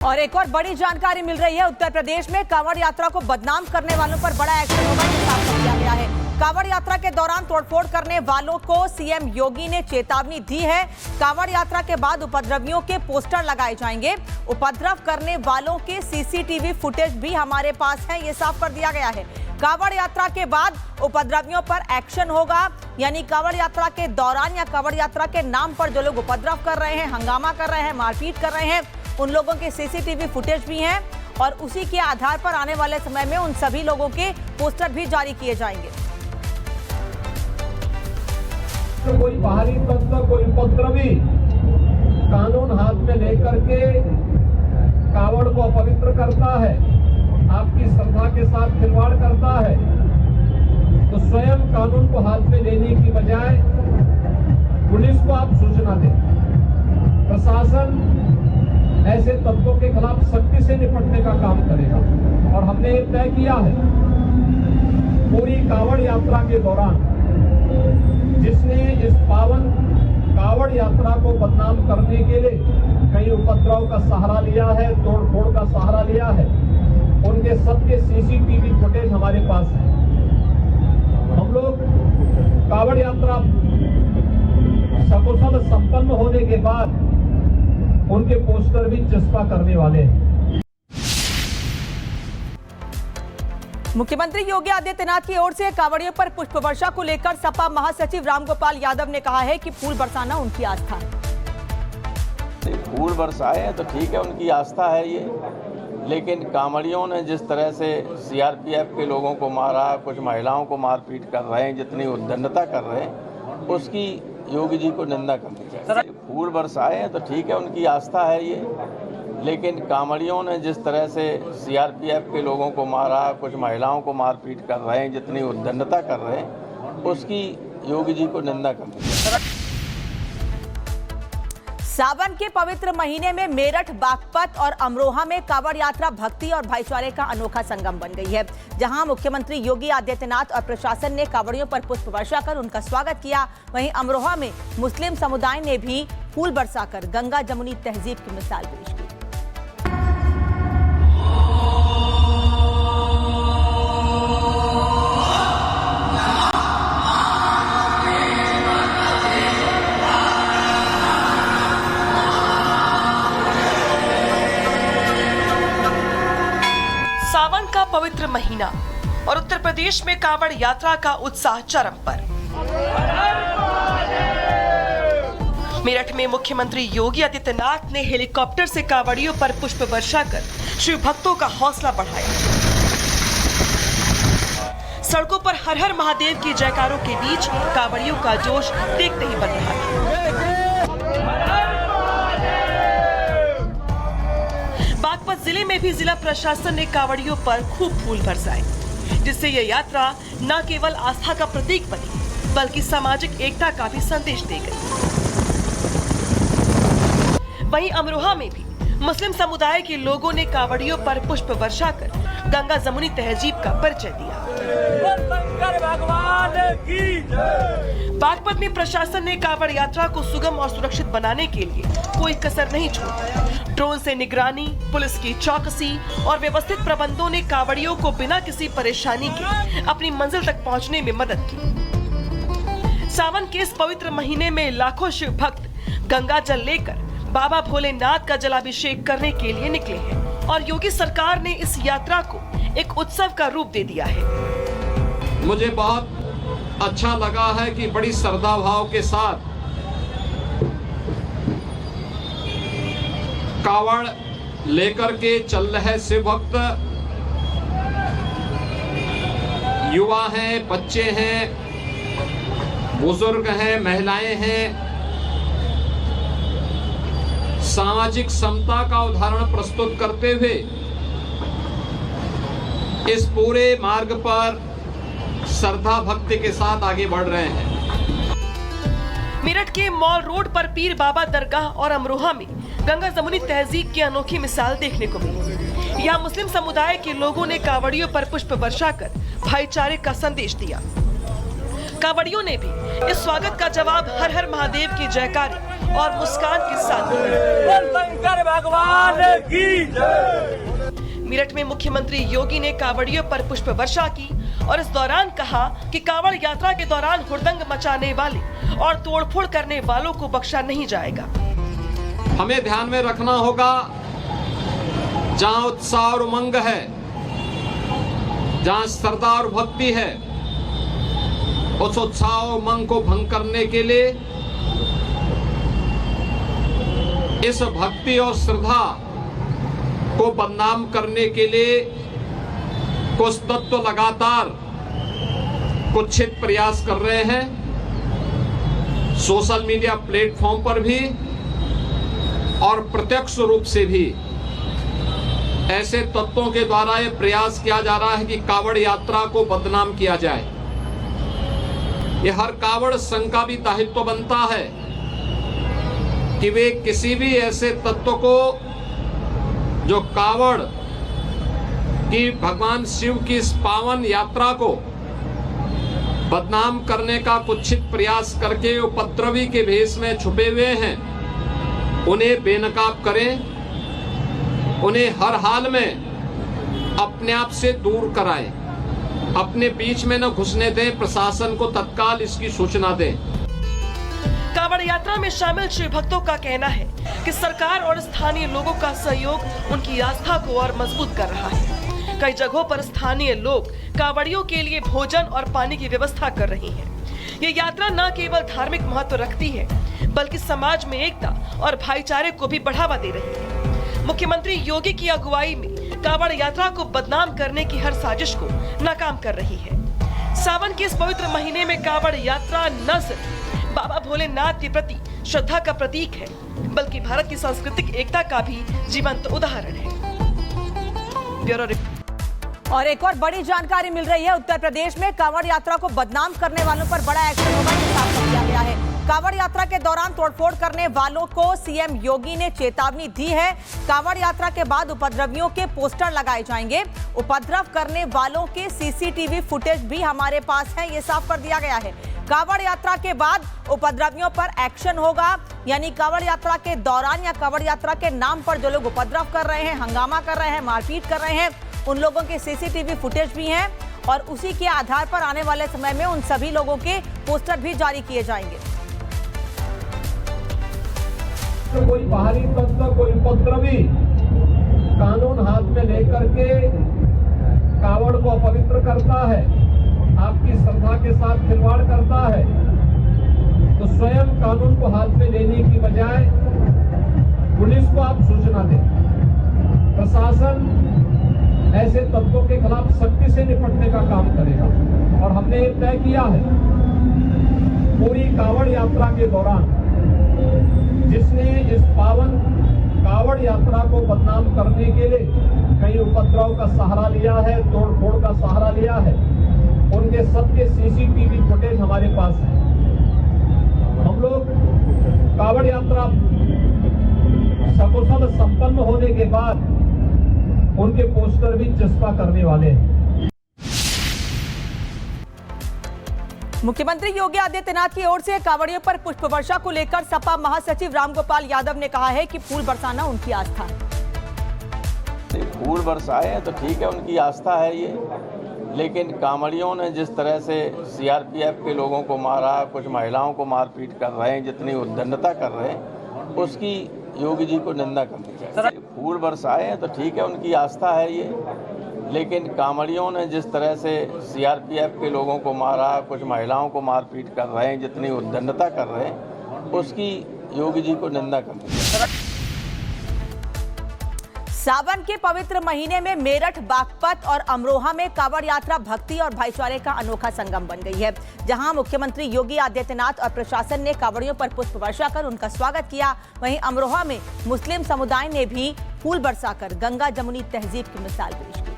और एक और बड़ी जानकारी मिल रही है। उत्तर प्रदेश में कांवड़ यात्रा को बदनाम करने वालों पर बड़ा एक्शन होगा, ये साफ कर दिया गया है। कांवड़ यात्रा के दौरान तोड़फोड़ करने वालों को सीएम योगी ने चेतावनी दी है। कांवड़ यात्रा के बाद उपद्रवियों के पोस्टर लगाए जाएंगे। उपद्रव करने वालों के सीसीटीवी फुटेज भी हमारे पास है, ये साफ कर दिया गया है। कांवड़ यात्रा के बाद उपद्रवियों पर एक्शन होगा, यानी कांवड़ यात्रा के दौरान या कांवड़ यात्रा के नाम पर जो लोग उपद्रव कर रहे हैं, हंगामा कर रहे हैं, मारपीट कर रहे हैं, उन लोगों के सीसीटीवी फुटेज भी हैं और उसी के आधार पर आने वाले समय में उन सभी लोगों के पोस्टर भी जारी किए जाएंगे। तो कोई बाहरी तत्व, कोई उपद्रवी कानून हाथ में लेकर के कावड़ को अपवित्र करता है, आपकी श्रद्धा के साथ खिलवाड़ करता है, तो स्वयं कानून को हाथ में लेने की बजाय पुलिस को आप सूचना दें। प्रशासन ऐसे तत्वों के खिलाफ सख्ती से निपटने का काम करेगा और हमने तय किया है पूरी कावड़ यात्रा के दौरान जिसने इस पावन कावड़ यात्रा को बदनाम करने के लिए कई उपद्रव का सहारा लिया है, तोड़फोड़ का सहारा लिया है, उनके सबके सीसीटीवी फुटेज हमारे पास है। हम लोग कावड़ यात्रा सकुशल संपन्न होने के बाद उनके पोस्टर भी चस्पा करने वाले हैं। मुख्यमंत्री योगी आदित्यनाथ की ओर से कांवड़ियों पर पुष्प वर्षा को लेकर सपा महासचिव रामगोपाल यादव ने कहा है कि फूल बरसाना उनकी आस्था है। फूल बरसाए हैं तो ठीक है, उनकी आस्था है ये, लेकिन कांवड़ियों ने जिस तरह से सीआरपीएफ के लोगों को मारा, कुछ महिलाओं को मारपीट कर रहे हैं, जितनी उद्दंडता कर रहे हैं, उसकी योगी जी को निंदा करनी चाहिए। फूल बरसाए हैं तो ठीक है, उनकी आस्था है ये, लेकिन कांवड़ियों ने जिस तरह से सीआरपीएफ के लोगों को मारा, कुछ महिलाओं को मारपीट कर रहे हैं, जितनी उद्दंडता कर रहे हैं, उसकी योगी जी को निंदा करनी चाहिए। सावन के पवित्र महीने में मेरठ, बागपत और अमरोहा में कांवड़ यात्रा भक्ति और भाईचारे का अनोखा संगम बन गई है। जहां मुख्यमंत्री योगी आदित्यनाथ और प्रशासन ने कांवड़ियों पर पुष्प वर्षा कर उनका स्वागत किया, वहीं अमरोहा में मुस्लिम समुदाय ने भी फूल बरसाकर गंगा जमुनी तहजीब की मिसाल पेश की। सावन का पवित्र महीना और उत्तर प्रदेश में कांवड़ यात्रा का उत्साह चरम पर। मेरठ में मुख्यमंत्री योगी आदित्यनाथ ने हेलीकॉप्टर से कांवड़ियों पर पुष्प वर्षा कर शिव भक्तों का हौसला बढ़ाया। सड़कों पर हर हर महादेव की जयकारों के बीच कांवड़ियों का जोश देखते ही बन रहा है। बागपत जिले में भी जिला प्रशासन ने कांवड़ियों पर खूब फूल बरसाए, जिससे यह यात्रा न केवल आस्था का प्रतीक बनी बल्कि सामाजिक एकता का भी संदेश दे गई। वहीं अमरोहा में भी मुस्लिम समुदाय के लोगों ने कांवड़ियों पर पुष्प वर्षा कर गंगा जमुनी तहजीब का परिचय दिया। बागपत में प्रशासन ने कांवड़ यात्रा को सुगम और सुरक्षित बनाने के लिए कोई कसर नहीं छोड़ी। ड्रोन से निगरानी, पुलिस की चौकसी और व्यवस्थित प्रबंधों ने कांवड़ियों को बिना किसी परेशानी के अपनी मंजिल तक पहुंचने में मदद की। सावन के इस पवित्र महीने में लाखों शिव भक्त गंगा जल लेकर बाबा भोलेनाथ का जलाभिषेक करने के लिए निकले हैं और योगी सरकार ने इस यात्रा को एक उत्सव का रूप दे दिया है। मुझे बहुत अच्छा लगा है कि बड़ी श्रद्धा भाव के साथ कावड़ लेकर के चल रहे शिव भक्त, युवा हैं, बच्चे हैं, बुजुर्ग हैं, महिलाएं हैं, सामाजिक समता का उदाहरण प्रस्तुत करते हुए इस पूरे मार्ग पर श्रद्धा भक्ति के साथ आगे बढ़ रहे हैं। मेरठ के मॉल रोड पर पीर बाबा दरगाह और अमरोहा में गंगा जमुनी तहजीब की अनोखी मिसाल देखने को मिली। यहाँ मुस्लिम समुदाय के लोगों ने कांवड़ियों पर पुष्प वर्षा कर भाईचारे का संदेश दिया। कांवड़ियों ने भी इस स्वागत का जवाब हर हर महादेव की जयकारे और मुस्कान के साथ शंकर भगवान की जय। मेरठ में मुख्यमंत्री योगी ने कांवड़ियों पर पुष्प वर्षा की और इस दौरान कहा कि कांवड़ यात्रा के दौरान हुड़दंग मचाने वाले और तोड़फोड़ करने वालों को बख्शा नहीं जाएगा। हमें ध्यान में रखना होगा, जहां उत्साह और उमंग है, जहां श्रद्धा और भक्ति है, उस उत्साह और उमंग को भंग करने के लिए, इस भक्ति और श्रद्धा को बदनाम करने के लिए कुछ तत्व लगातार कुत्सित प्रयास कर रहे हैं। सोशल मीडिया प्लेटफॉर्म पर भी और प्रत्यक्ष रूप से भी ऐसे तत्वों के द्वारा यह प्रयास किया जा रहा है कि कांवड़ यात्रा को बदनाम किया जाए। यह हर कांवड़ संघ का भी दायित्व बनता है कि वे किसी भी ऐसे तत्व को जो कांवड़ की भगवान शिव की इस पावन यात्रा को बदनाम करने का कुत्सित प्रयास करके उपद्रवी के भेष में छुपे हुए हैं, उन्हें बेनकाब करें, उन्हें हर हाल में अपने आप से दूर कराएं, अपने बीच में न घुसने दें, प्रशासन को तत्काल इसकी सूचना दें। कांवड़ यात्रा में शामिल शिव भक्तों का कहना है कि सरकार और स्थानीय लोगों का सहयोग उनकी आस्था को और मजबूत कर रहा है। कई जगहों पर स्थानीय लोग कांवड़ियों के लिए भोजन और पानी की व्यवस्था कर रहे हैं। ये यात्रा न केवल धार्मिक महत्व रखती है, बल्कि समाज में एकता और भाईचारे को भी बढ़ावा दे रही है। मुख्यमंत्री योगी की अगुवाई में कांवड़ यात्रा को बदनाम करने की हर साजिश को नाकाम कर रही है। सावन के इस पवित्र महीने में कांवड़ यात्रा न सिर्फ बाबा भोलेनाथ के प्रति श्रद्धा का प्रतीक है, बल्कि भारत की सांस्कृतिक एकता का भी जीवंत उदाहरण है। Bureau report. और एक और बड़ी जानकारी मिल रही है, उत्तर प्रदेश में कांवड़ यात्रा को बदनाम करने वालों पर बड़ा एक्शन होगा, ये साफ कर दिया गया है। कांवड़ यात्रा के दौरान तोड़फोड़ करने वालों को सीएम योगी ने चेतावनी दी है। कांवड़ यात्रा के बाद उपद्रवियों के पोस्टर लगाए जाएंगे। उपद्रव करने वालों के सीसीटीवी फुटेज भी हमारे पास है, ये साफ कर दिया गया है। कांवड़ यात्रा के बाद उपद्रवियों पर एक्शन होगा, यानी कांवड़ यात्रा के दौरान या कांवड़ यात्रा के नाम पर जो लोग उपद्रव कर रहे हैं, हंगामा कर रहे हैं, मारपीट कर रहे हैं, उन लोगों के सीसीटीवी फुटेज भी हैं और उसी के आधार पर आने वाले समय में उन सभी लोगों के पोस्टर भी जारी किए जाएंगे। तो कोई बाहरी तत्व, कोई उपद्रवी कानून हाथ में लेकर के कांवड़ को अपवित्र करता है, आपकी श्रद्धा के साथ खिलवाड़ करता है, तो स्वयं कानून को हाथ में लेने की बजाय पुलिस को आप सूचना दें। प्रशासन ऐसे तत्वों के खिलाफ सख्ती से निपटने का काम करेगा और हमने तय किया है, पूरी कांवड़ यात्रा के दौरान जिसने इस पावन कांवड़ यात्रा को बदनाम करने के लिए कई उपद्रव का सहारा लिया है, तोड़फोड़ का सहारा लिया है, उनके सबके सीसीटीवी फुटेज हमारे पास है। हम लोग कांवड़ यात्रा सकुशल संपन्न होने के बाद उनके पोस्टर भी चस्पा करने वाले हैं। मुख्यमंत्री योगी आदित्यनाथ की ओर से कांवड़ियों पर पुष्प वर्षा को लेकर सपा महासचिव रामगोपाल यादव ने कहा है कि फूल बरसाना उनकी आस्था है। फूल बरसाए हैं तो ठीक है, उनकी आस्था है ये, लेकिन कांवड़ियों ने जिस तरह से सीआरपीएफ के लोगों को मारा, कुछ महिलाओं को मारपीट कर रहे हैं, जितनी उद्दंडता कर रहे हैं, उसकी योगी जी को निंदा करनी चाहिए। फूल बरसाए हैं तो ठीक है, उनकी आस्था है ये, लेकिन कांवड़ियों ने जिस तरह से सीआरपीएफ के लोगों को मारा, कुछ महिलाओं को मारपीट कर रहे हैं, जितनी उद्दंडता कर रहे हैं, उसकी योगी जी को निंदा करनी चाहिए। सावन के पवित्र महीने में मेरठ, बागपत और अमरोहा में कांवड़ यात्रा भक्ति और भाईचारे का अनोखा संगम बन गई है, जहां मुख्यमंत्री योगी आदित्यनाथ और प्रशासन ने कांवड़ियों पर पुष्प वर्षा कर उनका स्वागत किया। वहीं अमरोहा में मुस्लिम समुदाय ने भी फूल बरसाकर गंगा जमुनी तहजीब की मिसाल पेश की।